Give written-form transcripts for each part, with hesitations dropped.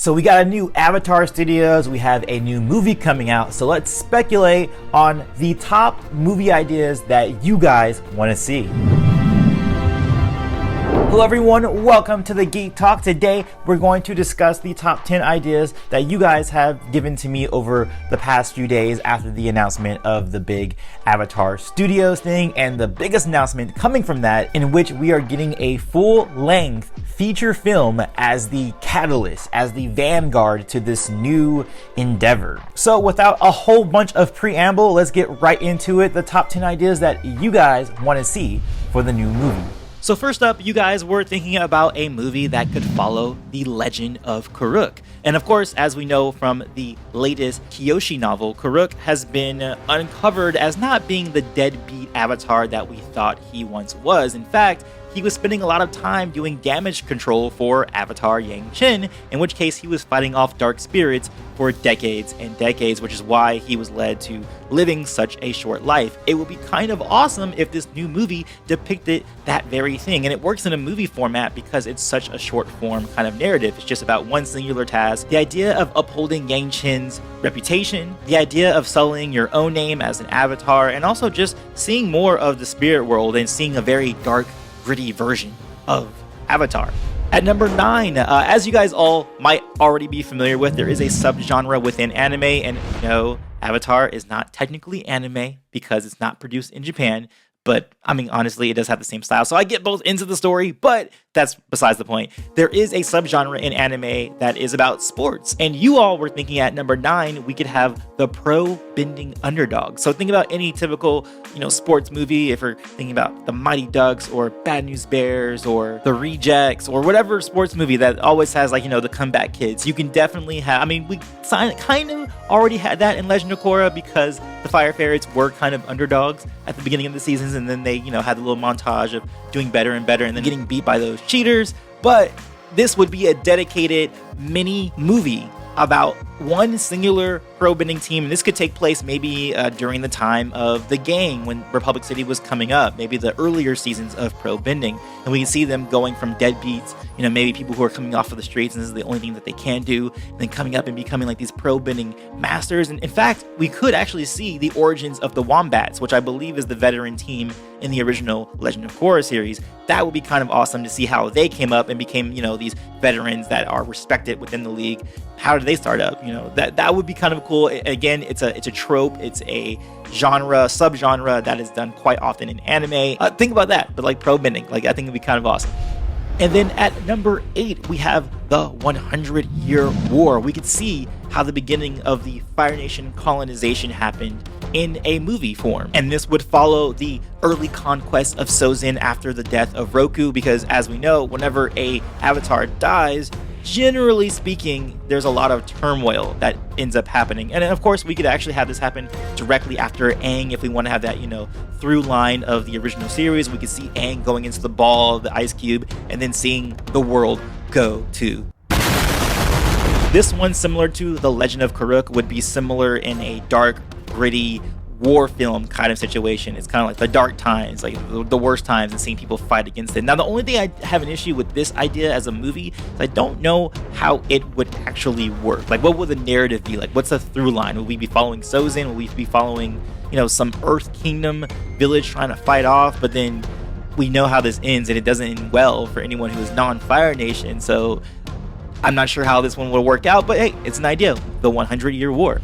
So we got a new Avatar Studios, we have a new movie coming out, so let's speculate on the top movie ideas that you guys want to see. Hello everyone, welcome to the Geek Talk. Today we're going to discuss the top 10 ideas that you guys have given to me over the past few days after the announcement of the big Avatar Studios thing, and the biggest announcement coming from that, in which we are getting a full-length feature film as the catalyst, as the vanguard to this new endeavor. So without a whole bunch of preamble, let's get right into it. The top 10 ideas that you guys want to see for the new movie. So first up, you guys were thinking about a movie that could follow the Legend of Kuruk. And of course, as we know from the latest Kyoshi novel, Kuruk has been uncovered as not being the deadbeat avatar that we thought he once was. In fact, he was spending a lot of time doing damage control for Avatar Yang Chen, in which case he was fighting off dark spirits for decades and decades, which is why he was led to living such a short life. It would be kind of awesome if this new movie depicted that very thing, and it works in a movie format because it's such a short form kind of narrative. It's just about one singular task. The idea of upholding Yang Chen's reputation, the idea of sullying your own name as an avatar, and also just seeing more of the spirit world and seeing a very dark, gritty version of Avatar. At number 9, as you guys all might already be familiar with, there is a subgenre within anime, and no, Avatar is not technically anime because it's not produced in Japan, but I mean, honestly, it does have the same style, so I get both ends of the story, but that's besides the point. There is a subgenre in anime that is about sports, and you all were thinking at number 9, we could have the Probending Underdog. So think about any typical, sports movie. If you're thinking about the Mighty Ducks or Bad News Bears or the Rejects or whatever sports movie that always has the comeback kids, you can definitely have, we kind of already had that in Legend of Kuruk because the Fire Ferrets were kind of underdogs at the beginning of the seasons, and then they, had a little montage of doing better and better and then getting beat by those cheaters. But this would be a dedicated mini movie about one singular Probending team, and this could take place maybe during the time of the gang when Republic City was coming up, maybe the earlier seasons of Probending, and we can see them going from deadbeats, maybe people who are coming off of the streets and this is the only thing that they can do, and then coming up and becoming like these Probending masters. And in fact, we could actually see the origins of the Wombats, which I believe is the veteran team in the original Legend of Kuruk series. That would be kind of awesome to see how they came up and became, these veterans that are respected within the league. How did they start up? That would be kind of cool. Again, it's a trope, it's a subgenre that is done quite often in anime. Think about that, but like Probending, I think it'd be kind of awesome. And then at number 8, we have the 100-Year War. We could see how the beginning of the Fire Nation colonization happened in a movie form. And this would follow the early conquest of Sozin after the death of Roku, because as we know, whenever a avatar dies, generally speaking, there's a lot of turmoil that ends up happening. And of course, we could actually have this happen directly after Aang if we want to have that, through line of the original series. We could see Aang going into the ball, the ice cube, and then seeing the world go to. This one, similar to The Legend of Kuruk, would be similar in a dark, gritty war film kind of situation. It's kind of like the dark times, like the worst times, and seeing people fight against it. Now, the only thing I have an issue with this idea as a movie is I don't know how it would actually work. Like, what would the narrative be? Like, what's the through line? Will we be following Sozin? Will we be following, some Earth Kingdom village trying to fight off? But then we know how this ends, and it doesn't end well for anyone who is non-Fire Nation. So I'm not sure how this one will work out, but hey, it's an idea. The 100-Year War.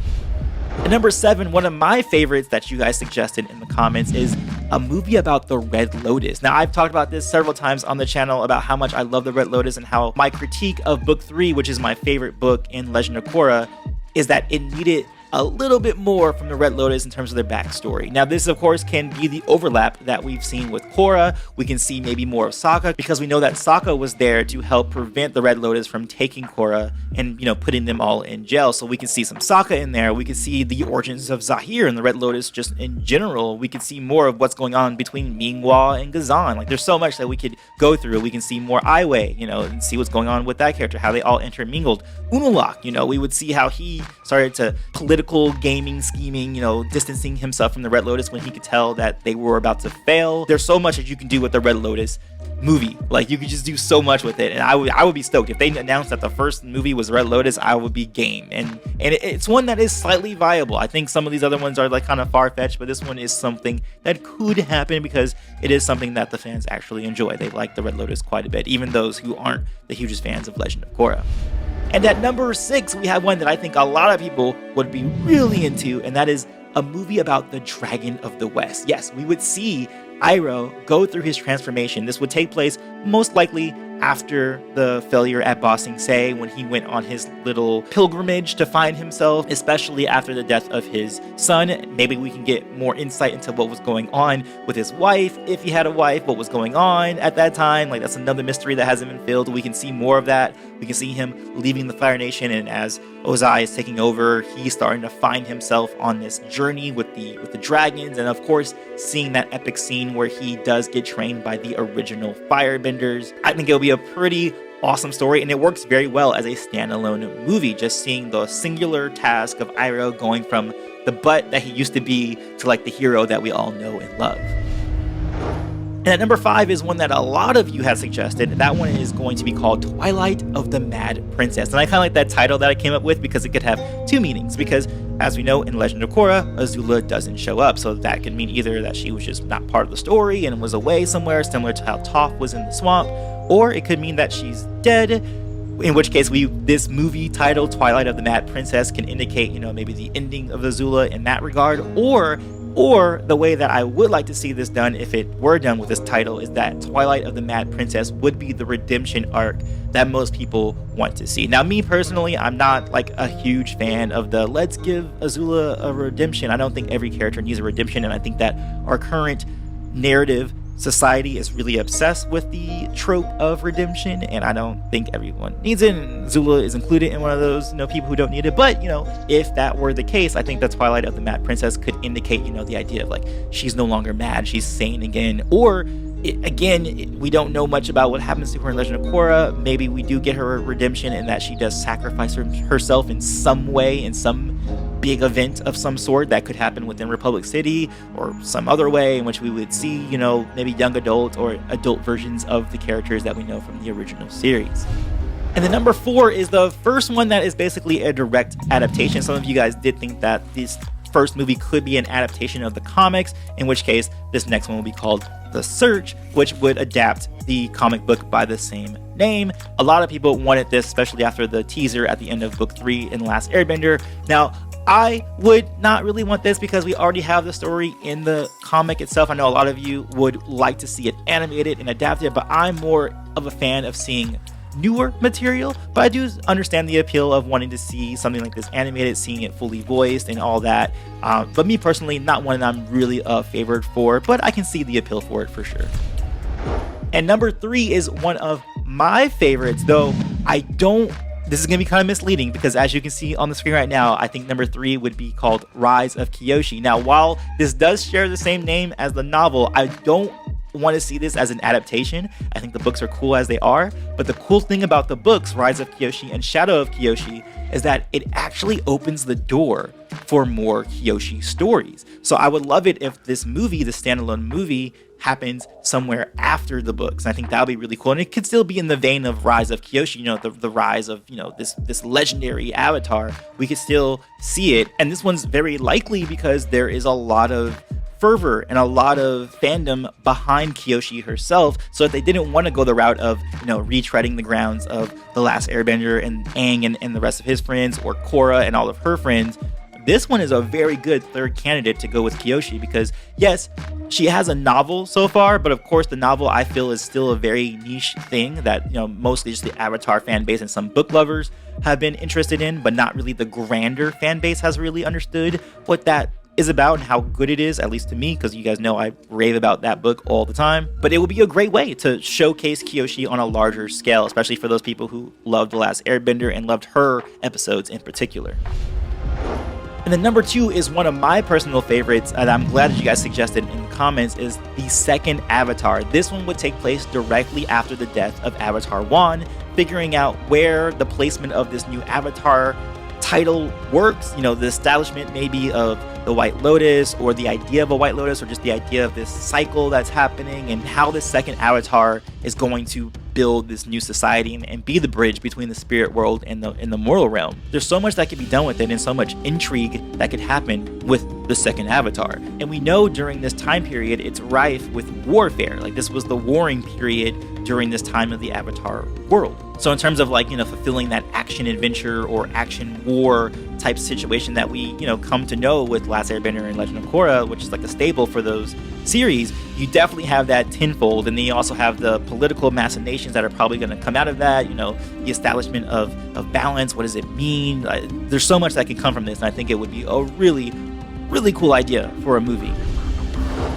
At number 7, one of my favorites that you guys suggested in the comments is a movie about the Red Lotus. Now, I've talked about this several times on the channel about how much I love the Red Lotus and how my critique of book 3, which is my favorite book in Legend of Kuruk, is that it needed a little bit more from the Red Lotus in terms of their backstory. Now, this, of course, can be the overlap that we've seen with Korra. We can see maybe more of Sokka, because we know that Sokka was there to help prevent the Red Lotus from taking Korra and, putting them all in jail. So we can see some Sokka in there. We can see the origins of Zahir and the Red Lotus just in general. We can see more of what's going on between Minghua and Ghazan. Like, there's so much that we could go through. We can see more Ai Wei, and see what's going on with that character, how they all intermingled. Unalaq, we would see how he started to political gaming, scheming, distancing himself from the Red Lotus when he could tell that they were about to fail. There's so much that you can do with the Red Lotus. movie. Like, you could just do so much with it, and I would be stoked if they announced that the first movie was Red Lotus. I would be game, and it's one that is slightly viable. I think some of these other ones are like kind of far-fetched, but this one is something that could happen because it is something that the fans actually enjoy. They like the Red Lotus quite a bit, even those who aren't the hugest fans of Legend of Korra. And at number 6, we have one that I think a lot of people would be really into, and that is a movie about the Dragon of the West. Yes, we would see Iroh go through his transformation. This would take place most likely after the failure at Ba Sing Se, when he went on his little pilgrimage to find himself, especially after the death of his son. Maybe we can get more insight into what was going on with his wife, if he had a wife, what was going on at that time. Like, that's another mystery that hasn't been filled. We can see more of that. We can see him leaving the Fire Nation, and as Ozai is taking over, he's starting to find himself on this journey with the dragons, and of course seeing that epic scene where he does get trained by the original firebenders. I think it'll be a pretty awesome story, and it works very well as a standalone movie, just seeing the singular task of Iroh going from the butt that he used to be to like the hero that we all know and love. And at number 5 is one that a lot of you have suggested. That one is going to be called Twilight of the Mad Princess. And I kind of like that title that I came up with because it could have two meanings. Because as we know in Legend of Korra, Azula doesn't show up. So that could mean either that she was just not part of the story and was away somewhere, similar to how Toph was in the swamp. Or it could mean that she's dead. In which case, this movie title, Twilight of the Mad Princess, can indicate, maybe the ending of Azula in that regard. Or the way that I would like to see this done, if it were done with this title, is that Twilight of the Mad Princess would be the redemption arc that most people want to see. Now, me personally, I'm not like a huge fan of the let's give Azula a redemption. I don't think every character needs a redemption, and I think that our current narrative society is really obsessed with the trope of redemption, and I don't think everyone needs it, and Azula is included in one of those people who don't need it. But if that were the case, I think that Twilight of the Mad Princess could indicate the idea of like she's no longer mad, she's sane again. Or again, we don't know much about what happens to her in Legend of Korra. Maybe we do get her a redemption in that she does sacrifice herself in some way, in some big event of some sort that could happen within Republic City, or some other way in which we would see, maybe young adult or adult versions of the characters that we know from the original series. And the number 4 is the first one that is basically a direct adaptation. Some of you guys did think that this first movie could be an adaptation of the comics, in which case this next one will be called The Search, which would adapt the comic book by the same name. A lot of people wanted this, especially after the teaser at the end of book 3 in Last Airbender. Now, I would not really want this because we already have the story in the comic itself. I know a lot of you would like to see it animated and adapted, but I'm more of a fan of seeing newer material. But I do understand the appeal of wanting to see something like this animated, seeing it fully voiced and all that. But me personally, not one that I'm really favored for, but I can see the appeal for it for sure. And number 3 is one of my favorites, though this is going to be kind of misleading because, as you can see on the screen right now, I think number 3 would be called Rise of Kyoshi. Now, while this does share the same name as the novel, I don't want to see this as an adaptation. I think the books are cool as they are, but the cool thing about the books, Rise of Kyoshi and Shadow of Kyoshi, is that it actually opens the door for more Kyoshi stories. So I would love it if this movie, the standalone movie, happens somewhere after the books. And I think that would be really cool. And it could still be in the vein of Rise of Kyoshi, the rise of, this legendary avatar. We could still see it. And this one's very likely because there is a lot of fervor and a lot of fandom behind Kyoshi herself. So if they didn't want to go the route of, retreading the grounds of The Last Airbender and Aang and the rest of his friends, or Korra and all of her friends, this one is a very good third candidate to go with Kyoshi because, yes, she has a novel so far, but of course the novel I feel is still a very niche thing that, mostly just the Avatar fan base and some book lovers have been interested in, but not really the grander fan base has really understood what that is about and how good it is, at least to me, because you guys know I rave about that book all the time. But it would be a great way to showcase Kyoshi on a larger scale, especially for those people who loved The Last Airbender and loved her episodes in particular. And then number 2 is one of my personal favorites, and I'm glad that you guys suggested in the comments, is the second Avatar. This one would take place directly after the death of Avatar 1, figuring out where the placement of this new Avatar title works, the establishment maybe of the White Lotus, or the idea of a White Lotus, or just the idea of this cycle that's happening, and how this second Avatar is going to build this new society and be the bridge between the spirit world and the mortal realm. There's so much that could be done with it, and so much intrigue that could happen with the second Avatar. And we know during this time period it's rife with warfare. Like, this was the warring period during this time of the Avatar world. So in terms of, like, you know, fulfilling that action adventure or action war type situation that we, you know, come to know with Last Airbender and Legend of Korra, which is like a staple for those series, you definitely have that tenfold. And then you also have the political machinations that are probably going to come out of that, you know, the establishment of balance. What does it mean? There's so much that can come from this, and I think it would be a really, really cool idea for a movie.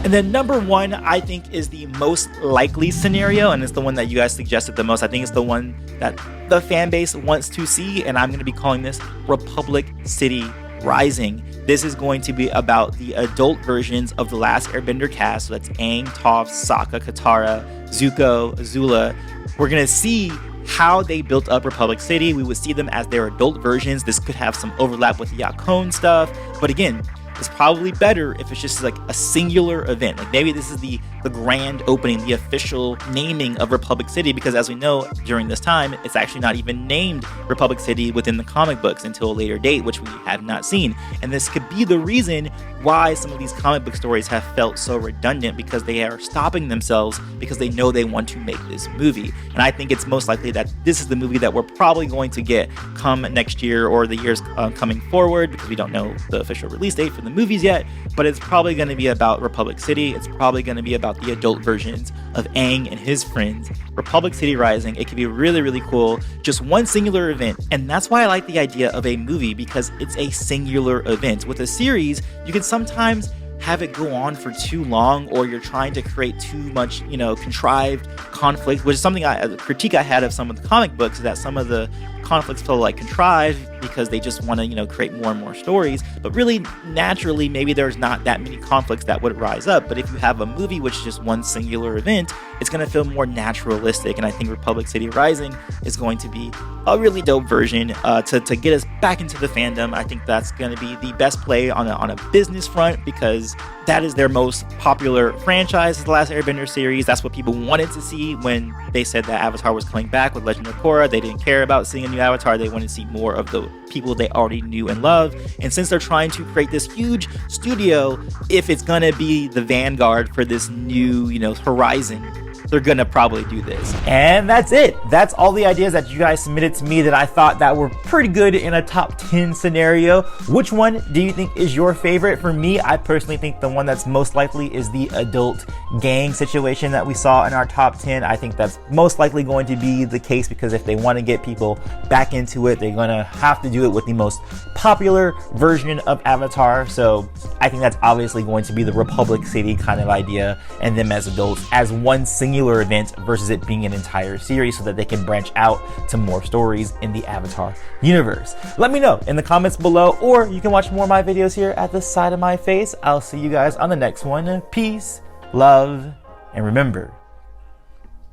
And then number one, I think, is the most likely scenario, and it's the one that you guys suggested the most. I think it's the one that the fan base wants to see, and I'm going to be calling this Republic City Rising. This is going to be about the adult versions of the Last Airbender cast. So that's Aang, Toph, Sokka, Katara, Zuko, Azula. We're going to see how they built up Republic City. We would see them as their adult versions. This could have some overlap with the Yakone stuff, but again, it's probably better if it's just like a singular event. Like, maybe this is the grand opening, the official naming of Republic City, because as we know, during this time, it's actually not even named Republic City within the comic books until a later date, which we have not seen. And this could be the reason why some of these comic book stories have felt so redundant, because they are stopping themselves because they know they want to make this movie. And I think it's most likely that this is the movie that we're probably going to get come next year or the years coming forward, because we don't know the official release date for the movies yet. But it's probably going to be about Republic City. It's probably going to be about the adult versions of Aang and his friends. Republic City Rising. It could be really, really cool. Just one singular event. And that's why I like the idea of a movie, because it's a singular event. With a series, you can sometimes have it go on for too long, or you're trying to create too much, you know, contrived conflict, which is something a critique I had of some of the comic books, is that some of the conflicts feel like contrived because they just want to, you know, create more and more stories. But really, naturally, maybe there's not that many conflicts that would rise up. But if you have a movie which is just one singular event, it's going to feel more naturalistic. And I think Republic City Rising is going to be a really dope version to get us back into the fandom. I think that's going to be the best play on a business front, because that is their most popular franchise, the Last Airbender series. That's what people wanted to see when they said that Avatar was coming back with Legend of Korra. They didn't care about seeing a new Avatar. They wanted to see more of the people they already knew and loved. And since they're trying to create this huge studio, if it's going to be the vanguard for this new, you know, horizon, they're gonna probably do this. And that's it. That's all the ideas that you guys submitted to me that I thought that were pretty good in a top 10 scenario. Which one do you think is your favorite? For me, I personally think the one that's most likely is the adult gang situation that we saw in our top 10. I think that's most likely going to be the case, because if they want to get people back into it, they're gonna have to do it with the most popular version of Avatar. So I think that's obviously going to be the Republic City kind of idea, and them as adults as one singular event versus it being an entire series, so that they can branch out to more stories in the Avatar universe. Let me know in the comments below, or you can watch more of my videos here at the side of my face. I'll see you guys on the next one. Peace, love, and remember,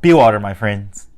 be water, my friends.